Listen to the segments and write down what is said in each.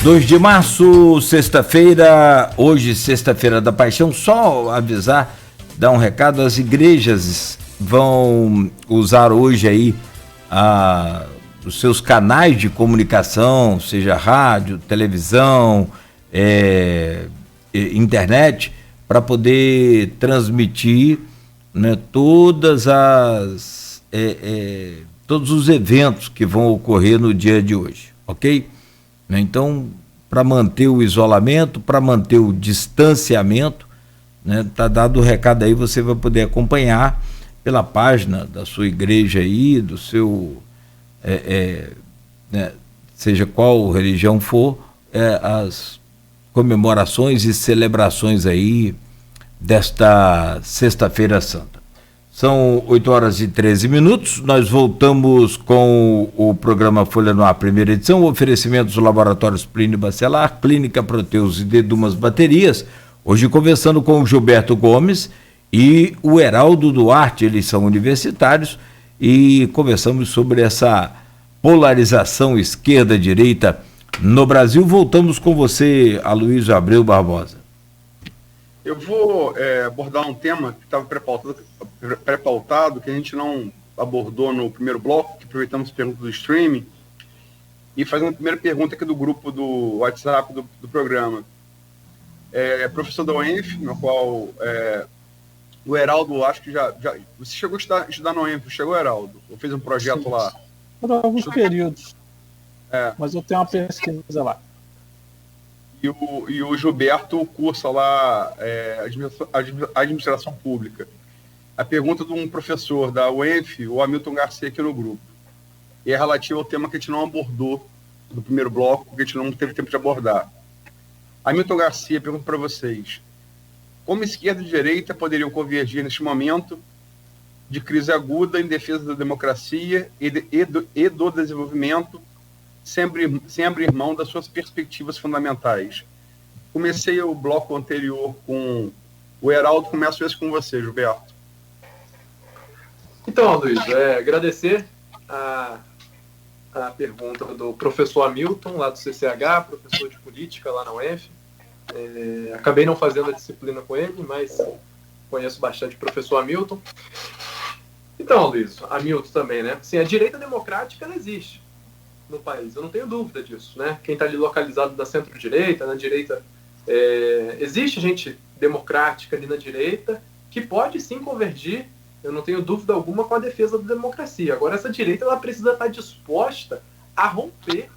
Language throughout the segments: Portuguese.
2 de março, sexta-feira, hoje, sexta-feira da Paixão. Só avisar, dar um recado: as igrejas vão usar hoje aí os seus canais de comunicação, seja rádio, televisão, internet, para poder transmitir, né, todos os eventos que vão ocorrer no dia de hoje, ok? Então, para manter o isolamento, para manter o distanciamento, né, tá dado o recado aí, você vai poder acompanhar pela página da sua igreja aí, do seu, né, seja qual religião for, as comemorações e celebrações aí desta Sexta-feira Santa. São 8h13. Nós voltamos com o programa Folha no Ar, primeira edição. Oferecimentos dos laboratórios Plínio Bacelar, Clínica Proteus e Dedumas Baterias. Hoje conversando com o Gilberto Gomes e o Heraldo Duarte, eles são universitários, e conversamos sobre essa polarização esquerda-direita no Brasil. Voltamos com você, Aloysio Abreu Barbosa. Eu vou abordar um tema que estava pré-pautado, que a gente não abordou no primeiro bloco, que aproveitamos as perguntas do streaming, e fazendo a primeira pergunta aqui do grupo do WhatsApp do programa. Professor da UENF, no qual o Heraldo, acho que já... Você chegou a estudar na UENF, chegou, Heraldo? Ou fez um projeto lá? Por alguns períodos. Mas eu tenho uma pesquisa lá. E o Gilberto cursa lá administração pública. A pergunta de um professor da UENF, o Hamilton Garcia, aqui no grupo, e é relativa ao tema que a gente não abordou no primeiro bloco, porque a gente não teve tempo de abordar. Hamilton Garcia pergunta para vocês: como esquerda e direita poderiam convergir neste momento de crise aguda em defesa da democracia e do desenvolvimento, sem abrir mão das suas perspectivas fundamentais? Comecei o bloco anterior com o Heraldo, começo esse com você, Gilberto. Então, Luiz, agradecer a pergunta do professor Hamilton, lá do CCH, professor de política lá na UF. Acabei não fazendo a disciplina com ele, mas conheço bastante o professor Hamilton. Então, Luiz, Hamilton também, né? Assim, a direita democrática, ela existe no país, eu não tenho dúvida disso, né? Quem está ali localizado da centro-direita, na direita, existe gente democrática ali na direita que pode sim convergir, eu não tenho dúvida alguma, com a defesa da democracia. Agora, essa direita, ela precisa estar disposta a romper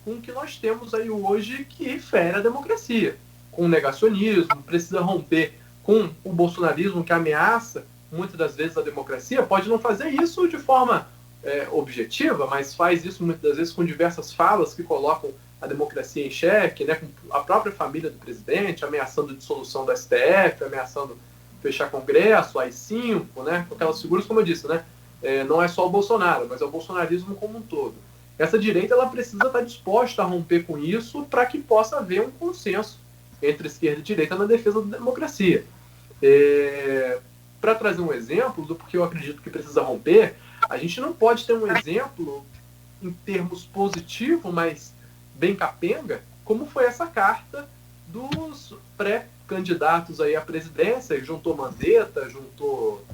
com o que nós temos aí hoje, que fere a democracia, com o negacionismo, precisa romper com o bolsonarismo, que ameaça muitas das vezes a democracia. Pode não fazer isso de forma objetiva, mas faz isso muitas das vezes com diversas falas que colocam a democracia em xeque, né, com a própria família do presidente, ameaçando a dissolução do STF, ameaçando fechar Congresso, AI-5, né, com aquelas figuras, como eu disse, né, não é só o Bolsonaro, mas é o bolsonarismo como um todo. Essa direita, ela precisa estar disposta a romper com isso para que possa haver um consenso entre esquerda e direita na defesa da democracia. Para trazer um exemplo do porquê eu acredito que precisa romper, a gente não pode ter um exemplo em termos positivos, mas bem capenga, como foi essa carta dos pré-candidatos aí à presidência, juntou Mandetta, juntou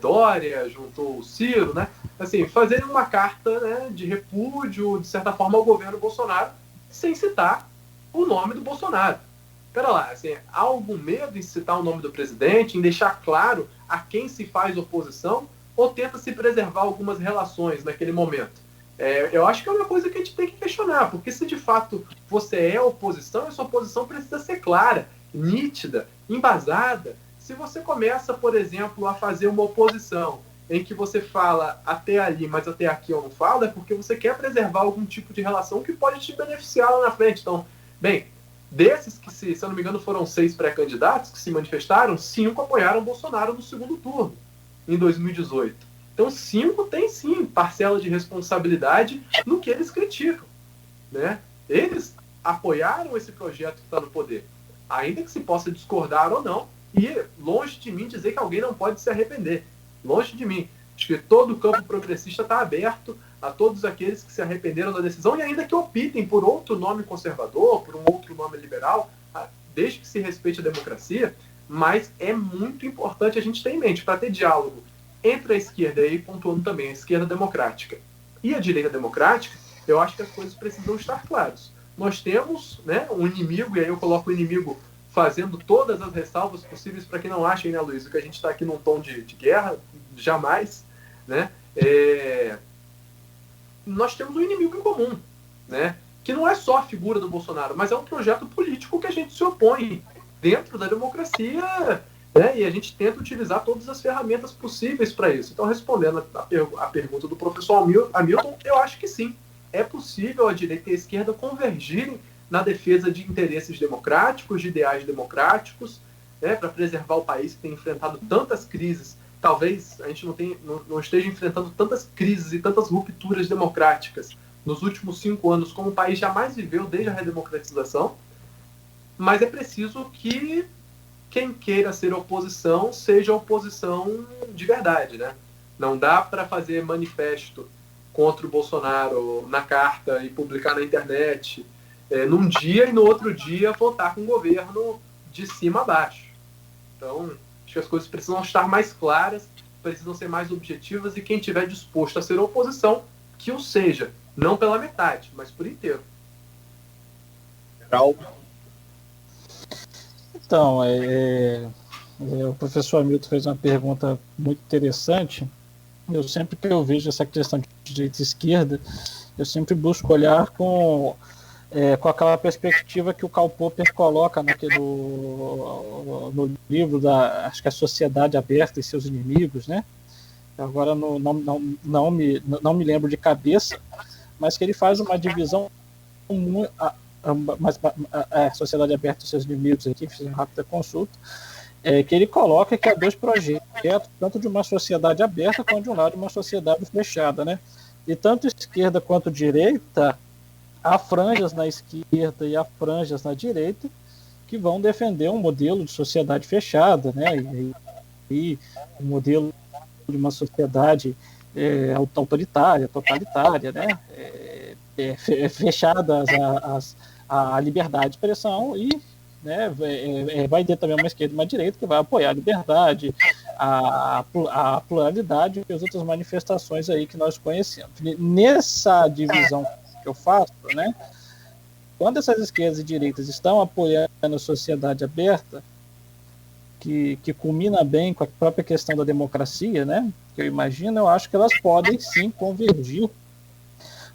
Dória, juntou o Ciro, né? Assim, fazerem uma carta, né, de repúdio, de certa forma, ao governo Bolsonaro, sem citar o nome do Bolsonaro. Pera lá, assim, há algum medo em citar o nome do presidente, em deixar claro a quem se faz oposição, ou tenta se preservar algumas relações naquele momento? Eu acho que é uma coisa que a gente tem que questionar, porque se de fato você é oposição, a sua oposição precisa ser clara, nítida, embasada. Se você começa, por exemplo, a fazer uma oposição em que você fala até ali, mas até aqui eu não falo, é porque você quer preservar algum tipo de relação que pode te beneficiar lá na frente. Então, bem, desses que, se eu não me engano, foram 6 pré-candidatos que se manifestaram, 5 apoiaram Bolsonaro no segundo turno, em 2018. Então, 5 têm, sim, parcela de responsabilidade no que eles criticam, né? Eles apoiaram esse projeto que está no poder, ainda que se possa discordar ou não, e longe de mim dizer que alguém não pode se arrepender. Longe de mim. Acho que todo o campo progressista está aberto a todos aqueles que se arrependeram da decisão e ainda que optem por outro nome conservador, por um outro nome liberal, desde que se respeite a democracia, mas é muito importante a gente ter em mente, para ter diálogo entre a esquerda, e aí pontuando também a esquerda democrática e a direita democrática, eu acho que as coisas precisam estar claras. Nós temos, né, um inimigo, e aí eu coloco o inimigo fazendo todas as ressalvas possíveis para que não achem, né, Luiz, que a gente está aqui num tom de guerra, jamais, né? Nós temos um inimigo em comum, né? Que não é só a figura do Bolsonaro, mas é um projeto político que a gente se opõe dentro da democracia, né? E a gente tenta utilizar todas as ferramentas possíveis para isso. Então, respondendo a pergunta do professor Hamilton, eu acho que sim. É possível a direita e a esquerda convergirem na defesa de interesses democráticos, de ideais democráticos, né, para preservar o país que tem enfrentado tantas crises. Talvez a gente não esteja enfrentando tantas crises e tantas rupturas democráticas nos últimos 5 anos como o país jamais viveu desde a redemocratização, mas é preciso que quem queira ser oposição seja oposição de verdade, né? Não dá para fazer manifesto contra o Bolsonaro na carta e publicar na internet num dia e no outro dia votar com o governo de cima a baixo. Então, acho que as coisas precisam estar mais claras, precisam ser mais objetivas e quem estiver disposto a ser oposição, que o seja. Não pela metade, mas por inteiro. Então, o professor Hamilton fez uma pergunta muito interessante. Eu sempre que eu vejo essa questão de direita e esquerda, eu sempre busco olhar com aquela perspectiva que o Karl Popper coloca no livro acho que é a Sociedade Aberta e Seus Inimigos, né? Agora não me lembro de cabeça, mas que ele faz uma divisão Sociedade Aberta e Seus Inimigos, aqui fiz uma rápida consulta, que ele coloca que há 2 projetos, tanto de uma sociedade aberta quanto de um lado de uma sociedade fechada, né? E tanto esquerda quanto direita, há franjas na esquerda e há franjas na direita que vão defender um modelo de sociedade fechada, né? E um modelo de uma sociedade autoritária, totalitária, né? Fechada à liberdade de expressão e, né, vai ter também uma esquerda e uma direita que vai apoiar a liberdade, a pluralidade e as outras manifestações aí que nós conhecemos. Nessa divisão que eu faço, né, quando essas esquerdas e direitas estão apoiando a sociedade aberta, que culmina bem com a própria questão da democracia, né, que eu imagino, eu acho que elas podem sim convergir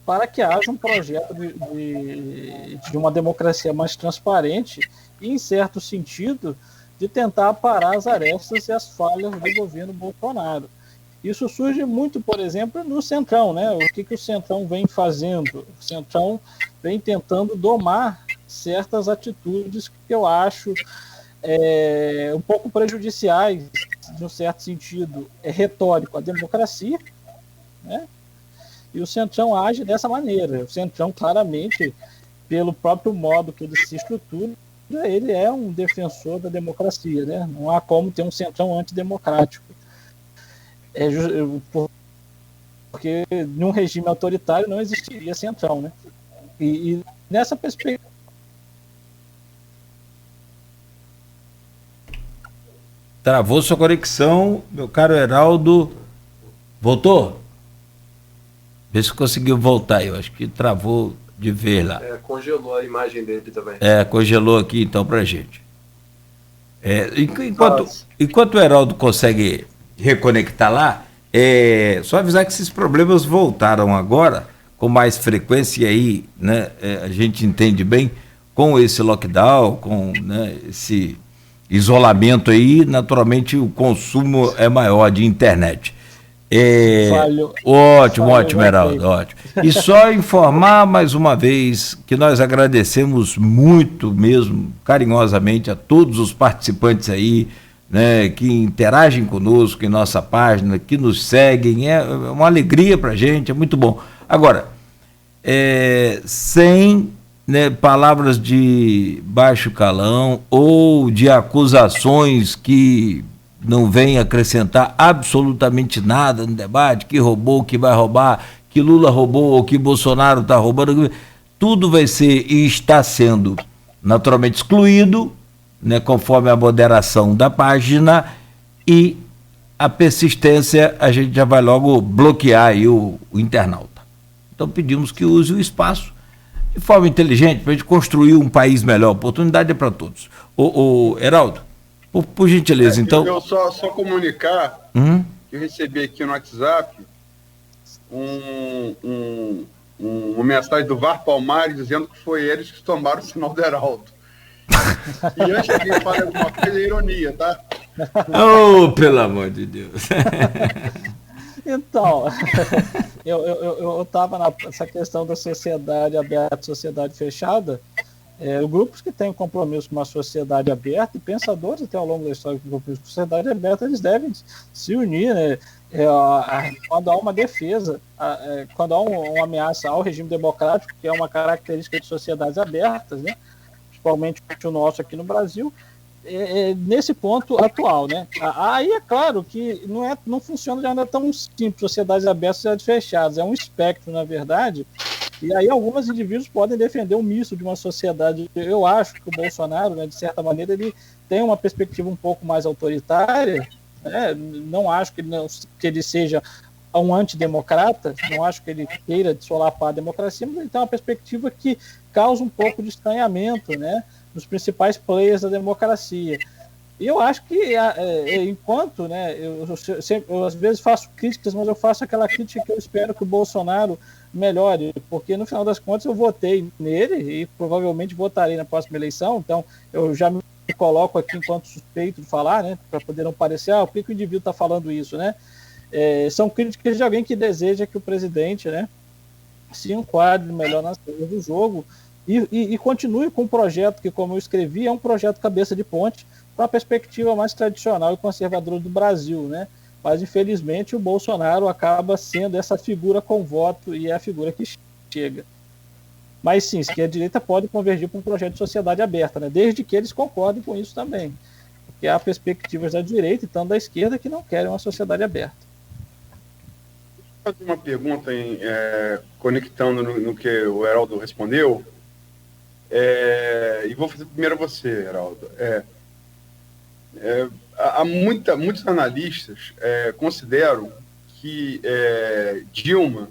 para que haja um projeto de uma democracia mais transparente e, em certo sentido, de tentar parar as arestas e as falhas do governo Bolsonaro. Isso surge muito, por exemplo, no Centrão, né? O que o Centrão vem fazendo? O Centrão vem tentando domar certas atitudes que eu acho um pouco prejudiciais, de um certo sentido, retórico à democracia, né? E o Centrão age dessa maneira. O Centrão, claramente, pelo próprio modo que ele se estrutura, ele é um defensor da democracia, né? Não há como ter um Centrão antidemocrático. Porque num regime autoritário não existiria Centrão, né? E nessa perspectiva... Travou sua conexão, meu caro Heraldo. Voltou? Vê se conseguiu voltar. Eu acho que travou de ver lá. Congelou a imagem dele também. Congelou aqui então pra gente. Enquanto o Heraldo consegue reconectar lá, só avisar que esses problemas voltaram agora com mais frequência aí, né? A gente entende bem, com esse lockdown, com, né, esse isolamento aí, naturalmente o consumo é maior de internet. Ótimo, Heraldo, ótimo. E só informar mais uma vez que nós agradecemos muito mesmo, carinhosamente, a todos os participantes aí, né, que interagem conosco em nossa página, que nos seguem, é uma alegria pra gente, é muito bom. Agora, sem, né, palavras de baixo calão ou de acusações que não vem acrescentar absolutamente nada no debate, que roubou, que vai roubar, que Lula roubou ou que Bolsonaro está roubando, tudo vai ser e está sendo naturalmente excluído, né, conforme a moderação da página, e a persistência a gente já vai logo bloquear aí o internauta. Então pedimos que use o espaço de forma inteligente para a gente construir um país melhor. Oportunidade é para todos. O Heraldo, por gentileza, então... Eu só comunicar que eu recebi aqui no WhatsApp uma mensagem do VAR Palmares dizendo que foi eles que tomaram o sinal do Heraldo. E antes de alguém falar alguma coisa, é ironia, tá? Oh, pelo amor de Deus. Então, eu estava nessa questão da sociedade aberta, sociedade fechada. Grupos que têm compromisso com uma sociedade aberta, e pensadores até ao longo da história com compromisso com a sociedade aberta, eles devem se unir, né? Quando há uma defesa, quando há uma ameaça ao regime democrático, que é uma característica de sociedades abertas, né? Principalmente o nosso aqui no Brasil, nesse ponto atual, né? Aí é claro que não funciona de maneira tão simples, sociedades abertas, sociedades fechadas, é um espectro, na verdade, e aí alguns indivíduos podem defender um misto de uma sociedade. Eu acho que o Bolsonaro, né, de certa maneira, ele tem uma perspectiva um pouco mais autoritária, né? Não acho que ele seja um antidemocrata, não acho que ele queira solapar a democracia, mas ele tem uma perspectiva que causa um pouco de estranhamento, né, nos principais players da democracia. E eu acho que, enquanto, né, eu às vezes faço críticas, mas eu faço aquela crítica que eu espero que o Bolsonaro melhore, porque no final das contas eu votei nele e provavelmente votarei na próxima eleição, então eu já me coloco aqui enquanto suspeito de falar, né, para poder não parecer, por que o indivíduo está falando isso, né? São críticas de alguém que deseja que o presidente, né, se enquadre melhor nas regras do jogo e continue com um projeto que, como eu escrevi, é um projeto cabeça de ponte para a perspectiva mais tradicional e conservadora do Brasil, né? Mas, infelizmente, o Bolsonaro acaba sendo essa figura com voto e é a figura que chega. Mas, sim, esquerda e direita podem convergir para um projeto de sociedade aberta, né? Desde que eles concordem com isso também. Porque há perspectivas da direita e tanto da esquerda que não querem uma sociedade aberta. Vou fazer uma pergunta, conectando no que o Heraldo respondeu. E vou fazer primeiro a você, Heraldo. Muitos analistas consideram que Dilma,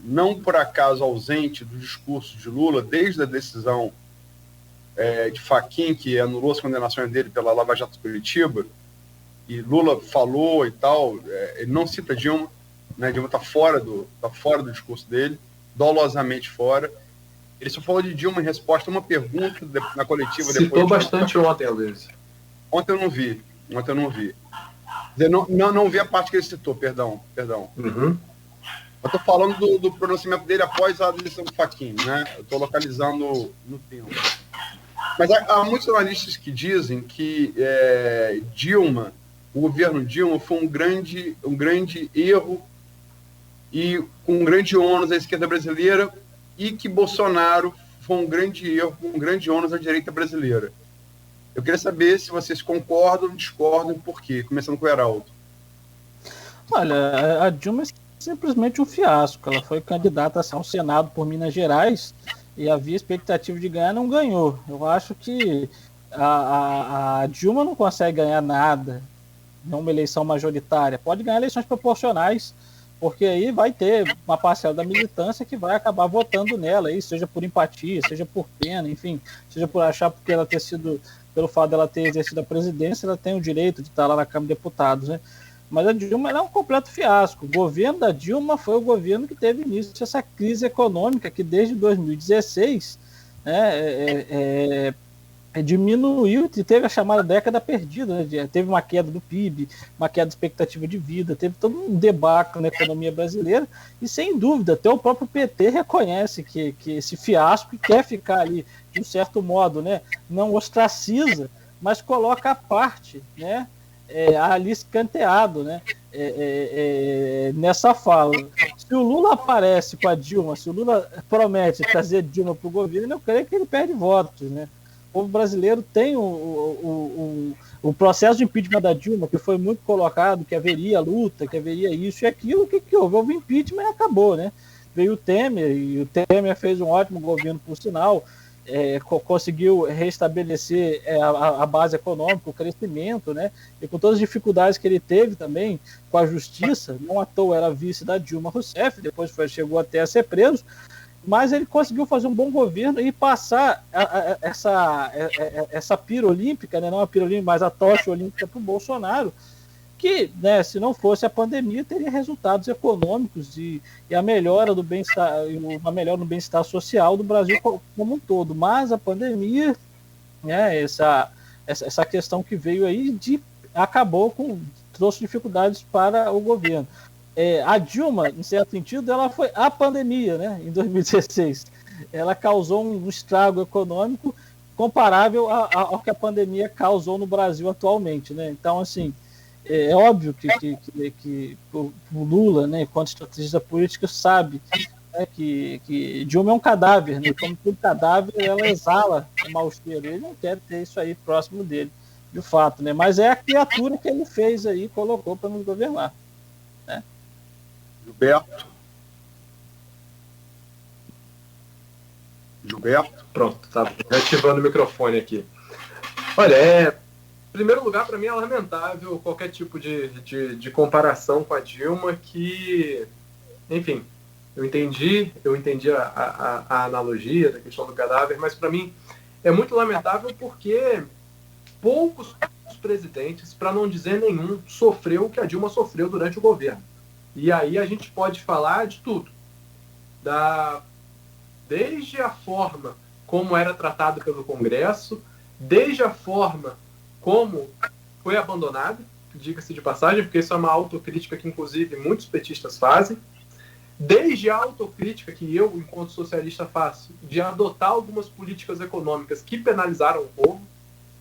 não por acaso ausente do discurso de Lula, desde a decisão de Fachin, que anulou as condenações dele pela Lava Jato de Curitiba, e Lula falou e tal, ele não cita Dilma, né? Dilma está fora do discurso dele, dolosamente fora. Ele só falou de Dilma em resposta a uma pergunta na coletiva. Citou bastante ontem, Luiz. Ontem eu não vi. Não vi a parte que ele citou, perdão. Uhum. Eu estou falando do pronunciamento dele após a eleição do Fachin, né? Eu estou localizando no tempo. Mas há muitos analistas que dizem que Dilma, o governo Dilma, foi um grande erro e com um grande ônus à esquerda brasileira, e que Bolsonaro foi um grande erro, um grande ônus à direita brasileira. Eu queria saber se vocês concordam ou discordam e por quê, começando com o Heraldo. Olha, a Dilma é simplesmente um fiasco. Ela foi candidata ao Senado por Minas Gerais e havia expectativa de ganhar, não ganhou. Eu acho que a Dilma não consegue ganhar nada numa eleição majoritária. Pode ganhar eleições proporcionais, porque aí vai ter uma parcela da militância que vai acabar votando nela, aí, seja por empatia, seja por pena, enfim, seja por achar porque ela ter sido, pelo fato dela ter exercido a presidência, ela tem o direito de estar lá na Câmara de Deputados, né? Mas a Dilma é um completo fiasco. O governo da Dilma foi o governo que teve início essa crise econômica que desde 2016 diminuiu e teve a chamada década perdida, né? Teve uma queda do PIB, uma queda de expectativa de vida, teve todo um debacle na economia brasileira e, sem dúvida, até o próprio PT reconhece que esse fiasco e quer ficar ali, de um certo modo, né? Não ostraciza, mas coloca à parte, né? Ali escanteado, né? Nessa fala. Se o Lula aparece com a Dilma, se o Lula promete trazer Dilma para o governo, eu creio que ele perde votos, né? povo brasileiro tem o processo de impeachment da Dilma, que foi muito colocado, que haveria luta, que haveria isso e aquilo, que houve? Houve impeachment e acabou, né? Veio o Temer, e o Temer fez um ótimo governo, por sinal, conseguiu restabelecer a base econômica, o crescimento, né? E com todas as dificuldades que ele teve também com a justiça, não à toa era vice da Dilma Rousseff, depois chegou até a ser preso, mas ele conseguiu fazer um bom governo e passar essa pira olímpica, né? Não a pira olímpica, mas a tocha olímpica para o Bolsonaro, que, né, se não fosse a pandemia, teria resultados econômicos e a melhora do bem-estar, uma melhora no bem-estar social do Brasil como um todo. Mas a pandemia, né, essa questão que veio aí, trouxe dificuldades para o governo. A Dilma, em certo sentido, ela foi a pandemia, né, em 2016. Ela causou um estrago econômico comparável ao que a pandemia causou no Brasil atualmente, né? Então, assim, é óbvio que o Lula, né, enquanto estrategista político, sabe, né, que Dilma é um cadáver, né? Como todo cadáver, ela exala o mau cheiro. Ele não quer ter isso aí próximo dele, de fato, né? Mas é a criatura que ele fez aí, colocou para nos governar, né? Gilberto? Pronto, tá reativando o microfone aqui. Olha, em primeiro lugar, para mim é lamentável qualquer tipo de comparação com a Dilma, que, enfim, eu entendi a analogia da questão do cadáver, mas para mim é muito lamentável porque poucos presidentes, para não dizer nenhum, sofreu o que a Dilma sofreu durante o governo. E aí a gente pode falar de tudo. Desde a forma como era tratado pelo Congresso, desde a forma como foi abandonado, diga-se de passagem, porque isso é uma autocrítica que, inclusive, muitos petistas fazem, desde a autocrítica que eu, enquanto socialista, faço, de adotar algumas políticas econômicas que penalizaram o povo,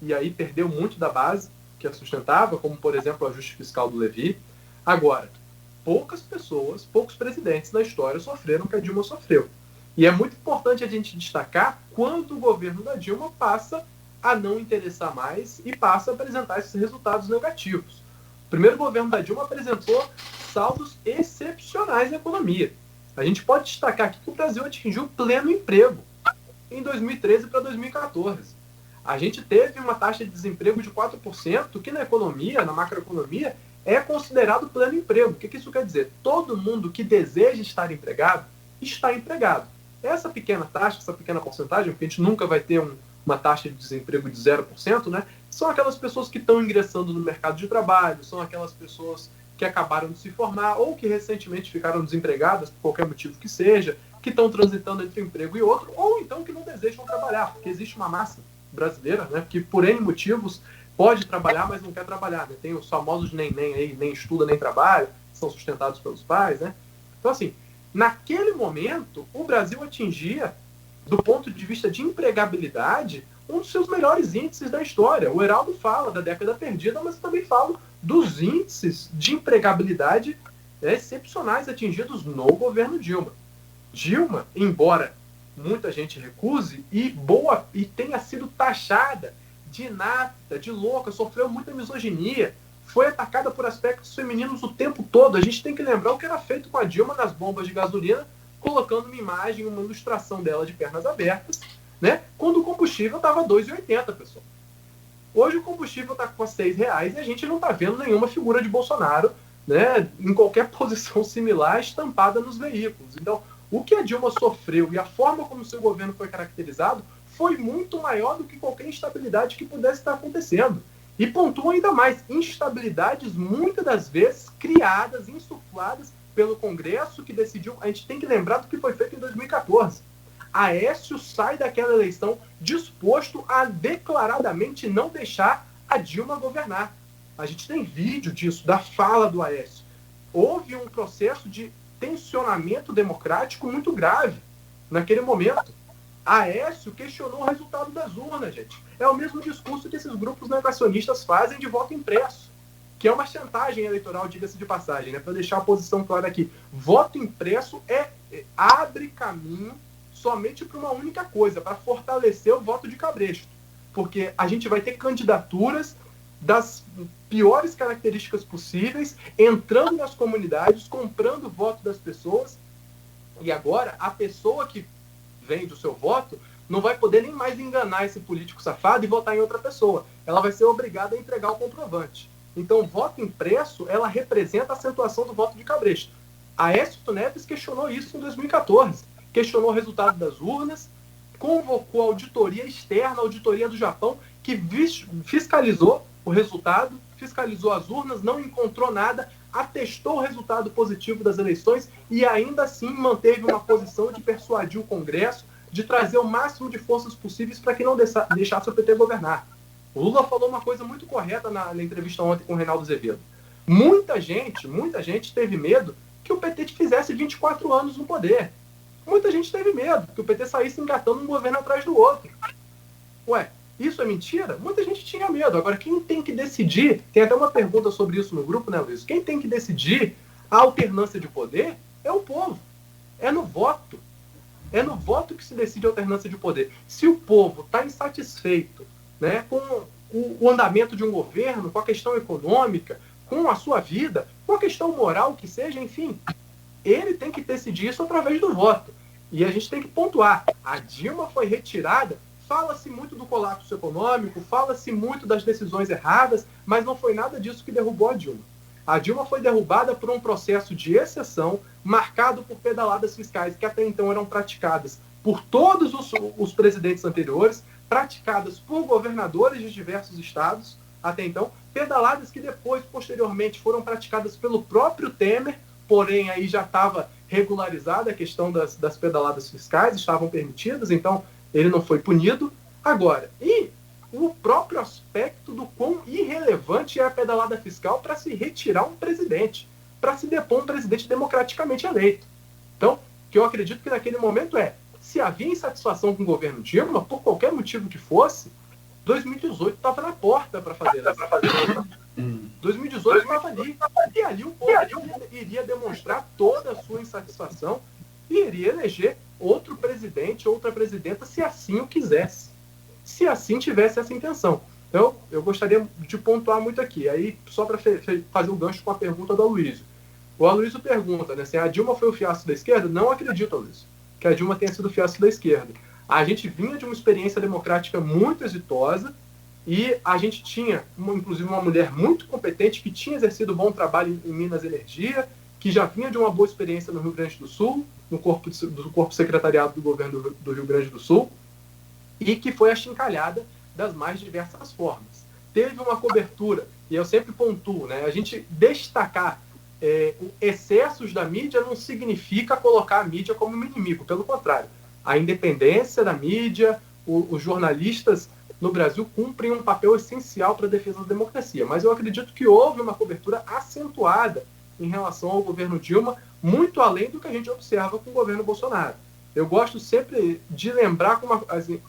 e aí perdeu muito da base que a sustentava, como, por exemplo, o ajuste fiscal do Levy. Agora, poucas pessoas, poucos presidentes na história sofreram o que a Dilma sofreu. E é muito importante a gente destacar quando o governo da Dilma passa a não interessar mais e passa a apresentar esses resultados negativos. O primeiro governo da Dilma apresentou saldos excepcionais na economia. A gente pode destacar aqui que o Brasil atingiu pleno emprego em 2013 para 2014. A gente teve uma taxa de desemprego de 4%, que na economia, na macroeconomia, é considerado pleno emprego. O que isso quer dizer? Todo mundo que deseja estar empregado, está empregado. Essa pequena taxa, essa pequena porcentagem, porque a gente nunca vai ter uma taxa de desemprego de 0%, né? São aquelas pessoas que estão ingressando no mercado de trabalho, são aquelas pessoas que acabaram de se formar ou que recentemente ficaram desempregadas, por qualquer motivo que seja, que estão transitando entre um emprego e outro, ou então que não desejam trabalhar, porque existe uma massa brasileira, né, que por N motivos pode trabalhar, mas não quer trabalhar, né? Tem os famosos nem aí, nem estuda, nem trabalha, são sustentados pelos pais, né? Então, assim, naquele momento, o Brasil atingia, do ponto de vista de empregabilidade, um dos seus melhores índices da história. O Heraldo fala da década perdida, mas eu também falo dos índices de empregabilidade excepcionais atingidos no governo Dilma. Dilma, embora muita gente recuse e tenha sido taxada de inapta, de louca, sofreu muita misoginia, foi atacada por aspectos femininos o tempo todo. A gente tem que lembrar o que era feito com a Dilma nas bombas de gasolina, colocando uma imagem, uma ilustração dela de pernas abertas, né? Quando o combustível estava R$ 2,80, pessoal. Hoje o combustível está com R$ 6,00 e a gente não está vendo nenhuma figura de Bolsonaro, né, em qualquer posição similar estampada nos veículos. Então, o que a Dilma sofreu e a forma como o seu governo foi caracterizado foi muito maior do que qualquer instabilidade que pudesse estar acontecendo. E pontua ainda mais, instabilidades muitas das vezes criadas, insufladas pelo Congresso, que decidiu. A gente tem que lembrar do que foi feito em 2014. Aécio sai daquela eleição disposto a declaradamente não deixar a Dilma governar. A gente tem vídeo disso, da fala do Aécio. Houve um processo de tensionamento democrático muito grave naquele momento. Aécio questionou o resultado das urnas, gente. É o mesmo discurso que esses grupos negacionistas fazem de voto impresso, que é uma chantagem eleitoral, diga-se de passagem, né? Para deixar a posição clara aqui. Voto impresso abre caminho somente para uma única coisa, para fortalecer o voto de cabresto. porque a gente vai ter candidaturas das piores características possíveis, entrando nas comunidades, comprando o voto das pessoas, e agora a pessoa que vende o seu voto não vai poder nem mais enganar esse político safado e votar em outra pessoa. Ela vai ser obrigada a entregar o comprovante. Então, o voto impresso, ela representa a acentuação do voto de cabresto. Aécio Neves questionou isso em 2014. Questionou o resultado das urnas, convocou a auditoria externa, a auditoria do Japão, que fiscalizou o resultado, fiscalizou as urnas, não encontrou nada, atestou o resultado positivo das eleições e ainda assim manteve uma posição de persuadir o Congresso, de trazer o máximo de forças possíveis para que não deixasse o PT governar. O Lula falou uma coisa muito correta na entrevista ontem com o Reinaldo Azevedo. Muita gente teve medo que o PT fizesse 24 anos no poder. Muita gente teve medo que o PT saísse engatando um governo atrás do outro. Ué, isso é mentira? Muita gente tinha medo. Agora, quem tem que decidir, tem até uma pergunta sobre isso no grupo, né, Luiz? Quem tem que decidir a alternância de poder é o povo. É no voto. É no voto que se decide a alternância de poder. Se o povo está insatisfeito, né, com o andamento de um governo, com a questão econômica, com a sua vida, com a questão moral que seja, enfim, ele tem que decidir isso através do voto. E a gente tem que pontuar. A Dilma foi retirada, fala-se muito do colapso econômico, fala-se muito das decisões erradas, mas não foi nada disso que derrubou a Dilma. A Dilma foi derrubada por um processo de exceção, marcado por pedaladas fiscais que até então eram praticadas por todos os presidentes anteriores, praticadas por governadores de diversos estados, até então, pedaladas que depois, posteriormente, foram praticadas pelo próprio Temer, porém aí já estava regularizada a questão das pedaladas fiscais, estavam permitidas, então ele não foi punido. Agora, e o próprio aspecto do quão irrelevante é a pedalada fiscal para se retirar um presidente, para se depor um presidente democraticamente eleito. Então, o que eu acredito que naquele momento se havia insatisfação com o governo Dilma, por qualquer motivo que fosse, 2018 estava na porta para fazer isso. 2018 estava ali. E ali o povo iria demonstrar toda a sua insatisfação e iria eleger outro presidente, outra presidenta, se assim o quisesse. Se assim tivesse essa intenção. Então, eu gostaria de pontuar muito aqui. Aí, só para fazer o gancho com a pergunta do Aloysio. O Aloysio pergunta, né, se a Dilma foi o fiasco da esquerda? Não acredito, Aloysio, que a Dilma tenha sido o fiasco da esquerda. A gente vinha de uma experiência democrática muito exitosa e a gente tinha, inclusive, uma mulher muito competente que tinha exercido bom trabalho em Minas Energia, que já vinha de uma boa experiência no Rio Grande do Sul, no corpo secretariado do governo do Rio Grande do Sul, e que foi achincalhada das mais diversas formas. Teve uma cobertura, e eu sempre pontuo, né, a gente destacar excessos da mídia não significa colocar a mídia como um inimigo, pelo contrário. A independência da mídia, os jornalistas no Brasil cumprem um papel essencial para a defesa da democracia, mas eu acredito que houve uma cobertura acentuada em relação ao governo Dilma, muito além do que a gente observa com o governo Bolsonaro. Eu gosto sempre de lembrar, assim,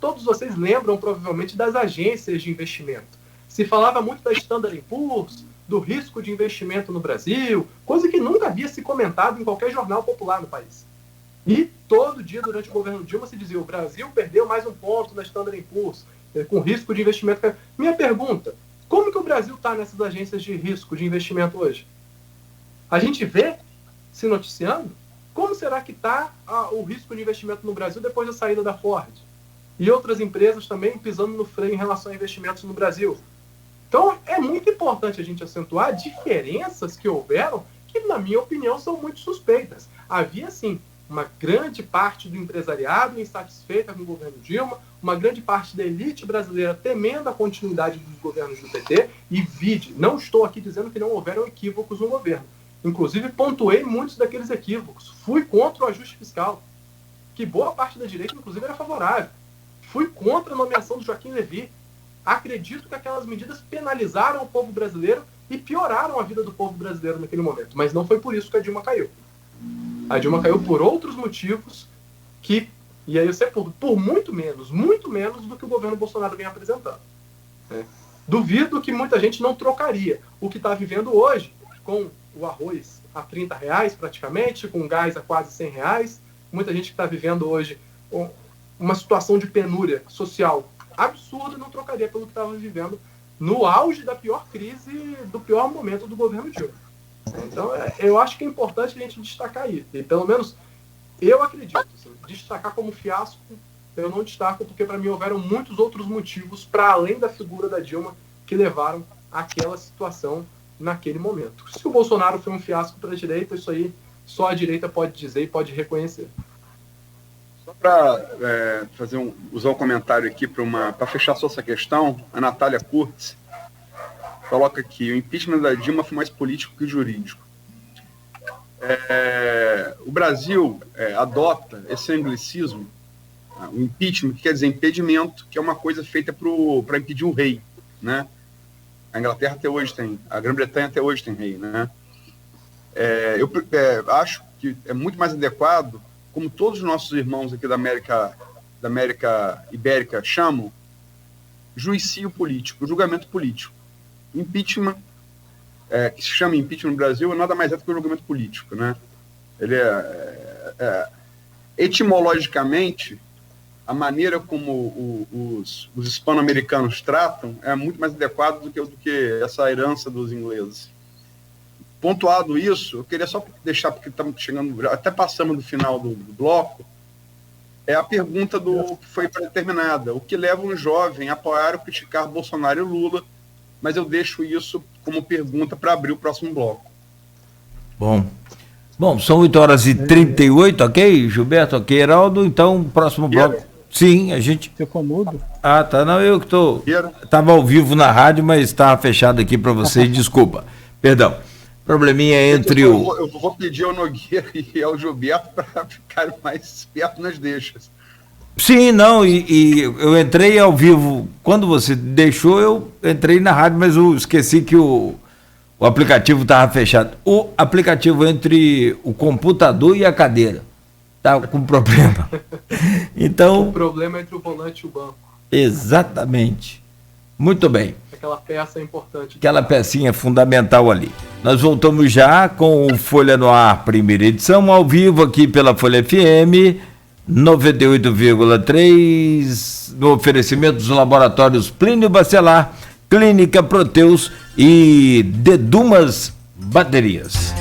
todos vocês lembram provavelmente das agências de investimento. Se falava muito da Standard & Poor's, do risco de investimento no Brasil, coisa que nunca havia se comentado em qualquer jornal popular no país. E todo dia durante o governo Dilma se dizia: o Brasil perdeu mais um ponto na Standard & Poor's, com risco de investimento. Minha pergunta, como que o Brasil está nessas agências de risco de investimento hoje? A gente vê se noticiando? Como será que está o risco de investimento no Brasil depois da saída da Ford? E outras empresas também pisando no freio em relação a investimentos no Brasil. Então, é muito importante a gente acentuar diferenças que houveram, que, na minha opinião, são muito suspeitas. Havia, sim, uma grande parte do empresariado insatisfeita com o governo Dilma, uma grande parte da elite brasileira temendo a continuidade dos governos do PT, e vide, não estou aqui dizendo que não houveram equívocos no governo. Inclusive, pontuei muitos daqueles equívocos. Fui contra o ajuste fiscal, que boa parte da direita, inclusive, era favorável. Fui contra a nomeação do Joaquim Levy. Acredito que aquelas medidas penalizaram o povo brasileiro e pioraram a vida do povo brasileiro naquele momento. Mas não foi por isso que a Dilma caiu. A Dilma caiu por outros motivos que, e aí eu sei, por muito menos do que o governo Bolsonaro vem apresentando. Né? Duvido que muita gente não trocaria o que está vivendo hoje com o arroz a R$30 praticamente, com gás a quase R$100. Muita gente que está vivendo hoje uma situação de penúria social absurdo e não trocaria pelo que estava vivendo no auge da pior crise, do pior momento do governo Dilma. Então, eu acho que é importante a gente destacar isso. E pelo menos eu acredito, assim, destacar como fiasco, eu não destaco porque para mim houveram muitos outros motivos para além da figura da Dilma que levaram àquela situação naquele momento. Se o Bolsonaro foi um fiasco para a direita, isso aí só a direita pode dizer e pode reconhecer. Só para usar um comentário aqui para fechar só essa questão, a Natália Kurtz coloca aqui: o impeachment da Dilma foi mais político que jurídico. O Brasil adota esse anglicismo, o impeachment, que quer dizer impedimento, que é uma coisa feita para impedir um rei, né? A Inglaterra até hoje tem, a Grã-Bretanha até hoje tem rei, né? Eu acho que é muito mais adequado, como todos os nossos irmãos aqui da América Ibérica chamam, juicio político, julgamento político. Impeachment, que se chama impeachment no Brasil, nada mais é do que um julgamento político, né? Ele etimologicamente, a maneira como os hispano-americanos tratam é muito mais adequado do que essa herança dos ingleses. Pontuado isso, eu queria só deixar, porque estamos chegando, até passamos do final do bloco, é a pergunta que foi predeterminada: o que leva um jovem a apoiar ou criticar Bolsonaro e Lula? Mas eu deixo isso como pergunta para abrir o próximo bloco. Bom, são 8h38, ok? Gilberto, ok, Heraldo, então, próximo bloco. Sim, a gente... Ficou mudo? Ah, tá, não, eu que estou... Estava ao vivo na rádio, mas estava fechado aqui para vocês, desculpa. Perdão. Probleminha entre eu vou pedir ao Nogueira e ao Gilberto para ficarem mais espertos nas deixas. Sim, não, e eu entrei ao vivo, quando você deixou, eu entrei na rádio, mas eu esqueci que o aplicativo estava fechado. O aplicativo entre o computador e a cadeira estava com problema. Então... O problema é entre o volante e o banco. Exatamente. Muito bem. Aquela peça é importante. Aquela pecinha fundamental ali. Nós voltamos já com o Folha no Ar, primeira edição, ao vivo aqui pela Folha FM 98,3, no oferecimento dos laboratórios Plínio Bacelar, Clínica Proteus e Dedumas Baterias.